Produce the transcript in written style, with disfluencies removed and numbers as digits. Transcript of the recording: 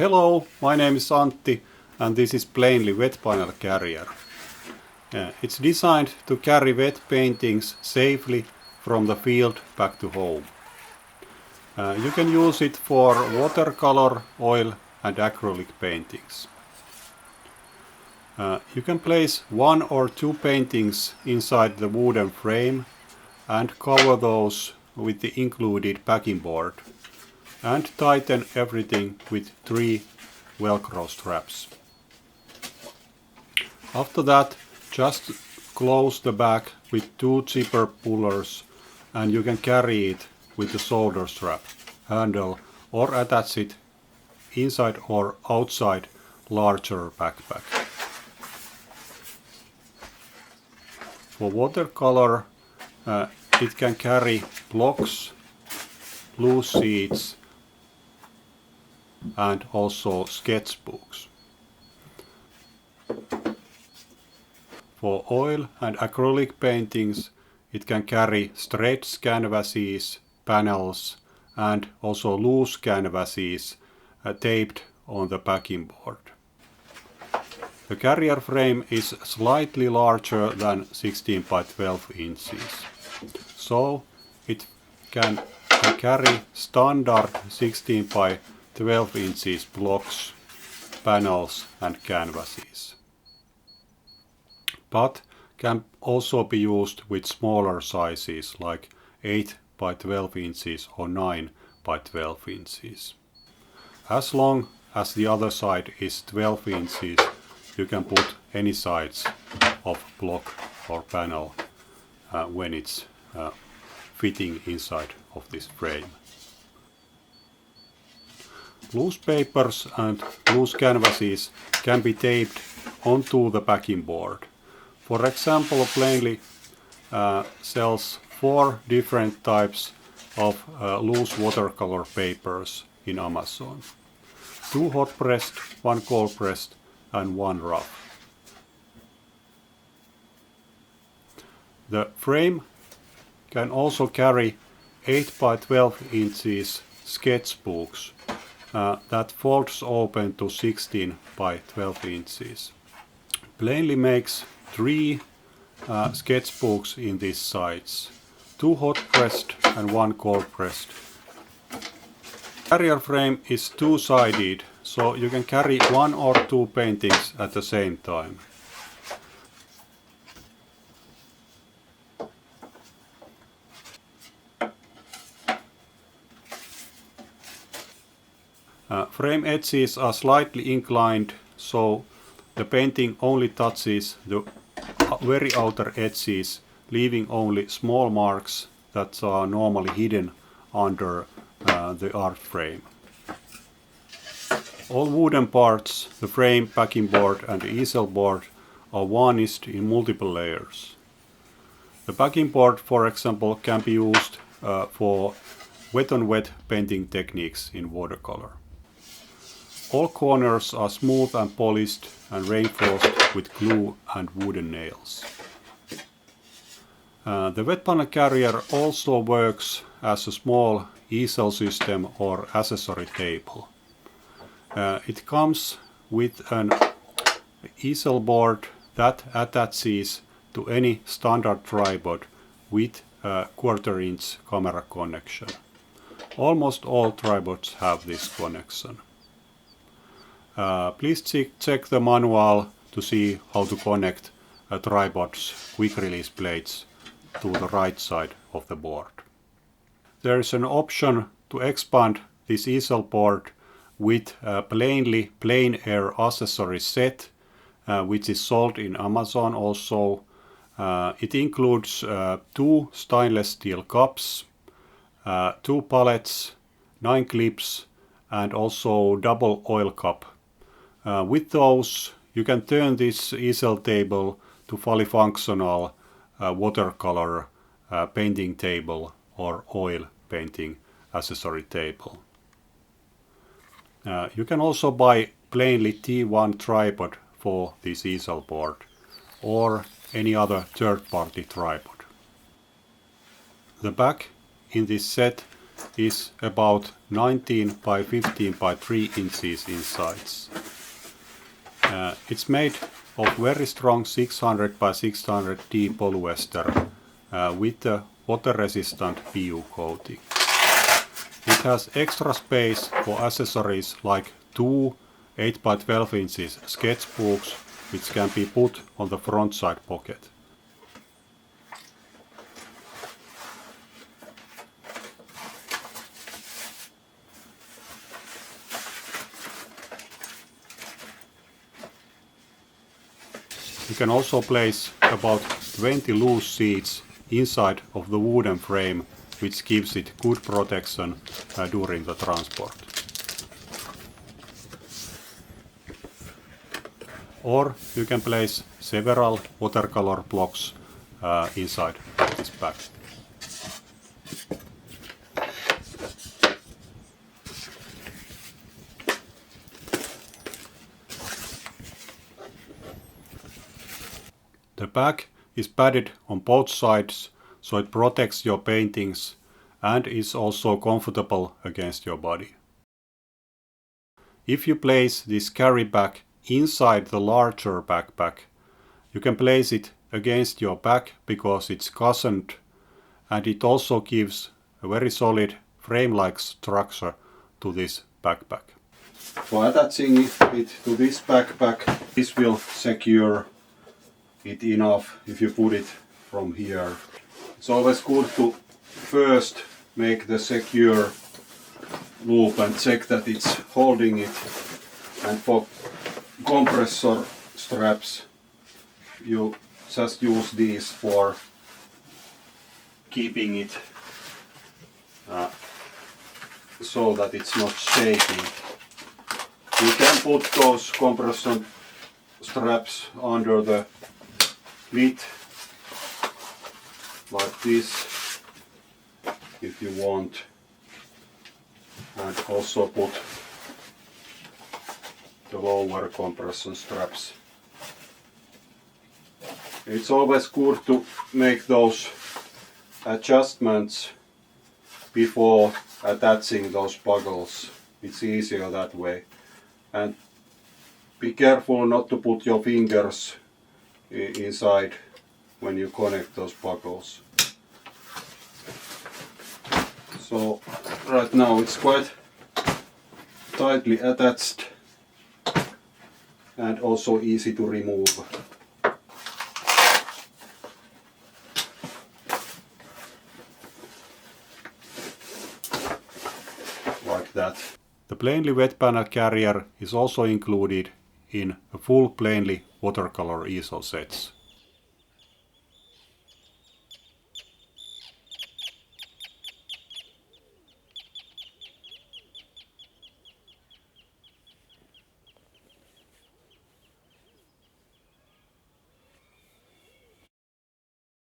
Hello, my name is Antti and this is Pleinly wet panel carrier. It's designed to carry wet paintings safely from the field back to home. You can use it for watercolor, oil and acrylic paintings. You can place 1 or 2 paintings inside the wooden frame and cover those with the included backing board and tighten everything with 3 Velcro straps. After that, just close the back with 2 zipper pullers and you can carry it with the shoulder strap handle or attach it inside or outside larger backpack. For watercolor, it can carry blocks, loose sheets and also sketchbooks. For oil and acrylic paintings, it can carry stretched canvases, panels and also loose canvases taped on the backing board. The carrier frame is slightly larger than 16 by 12 inches, so it can carry standard 16 by 12 inches blocks, panels and canvases. But can also be used with smaller sizes like 8 by 12 inches or 9 by 12 inches. As long as the other side is 12 inches, you can put any size of block or panel when it's fitting inside of this frame. Loose papers and loose canvases can be taped onto the backing board. For example, Pleinly sells 4 different types of loose watercolor papers in Amazon. 2 hot pressed, 1 cold pressed and 1 rough. The frame can also carry 8 by 12 inches sketchbooks that folds open to 16 by 12 inches. Pleinly makes 3 sketchbooks in this size, 2 hot pressed and 1 cold pressed. Carrier frame is 2-sided, so you can carry 1 or 2 paintings at the same time. Frame edges are slightly inclined, so the painting only touches the very outer edges, leaving only small marks that are normally hidden under the art frame. All wooden parts, the frame, backing board and the easel board, are varnished in multiple layers. The backing board, for example, can be used for wet-on-wet painting techniques in watercolor. All corners are smooth and polished and reinforced with glue and wooden nails. The wet panel carrier also works as a small easel system or accessory table. It comes with an easel board that attaches to any standard tripod with a 1/4 inch camera connection. Almost all tripods have this connection. Please check the manual to see how to connect a tripod's quick release plates to the right side of the board. There is an option to expand this easel board with a Pleinly Plein Air accessory set, which is sold in Amazon also. It includes 2 stainless steel cups, 2 palettes, 9 clips and also double oil cup. With those you can turn this easel table to fully functional watercolor painting table or oil painting accessory table. You can also buy Pleinly T1 tripod for this easel board or any other third-party tripod. The back in this set is about 19 by 15 by 3 inches in size. It's made of very strong 600 by 600D polyester with a water-resistant PU coating. It has extra space for accessories like two 8 by 12 inches sketchbooks, which can be put on the front side pocket. You can also place about 20 loose sheets inside of the wooden frame, which gives it good protection during the transport. Or you can place several watercolor blocks inside this bag. The bag is padded on both sides, so it protects your paintings and is also comfortable against your body. If you place this carry bag inside the larger backpack, you can place it against your back because it's cushioned, and it also gives a very solid frame-like structure to this backpack. For attaching it to this backpack, this will secure it enough if you put it from here. It's always good to first make the secure loop and check that it's holding it. And for compressor straps, you just use these for keeping it so that it's not shaking. You can put those compression straps under the lid like this if you want, and also put the lower compression straps. It's always good to make those adjustments before attaching those buckles. It's easier that way. And be careful not to put your fingers inside when you connect those buckles. So right now it's quite tightly attached and also easy to remove. Like that. The Pleinly wet panel carrier is also included in a full Pleinly watercolor easel sets.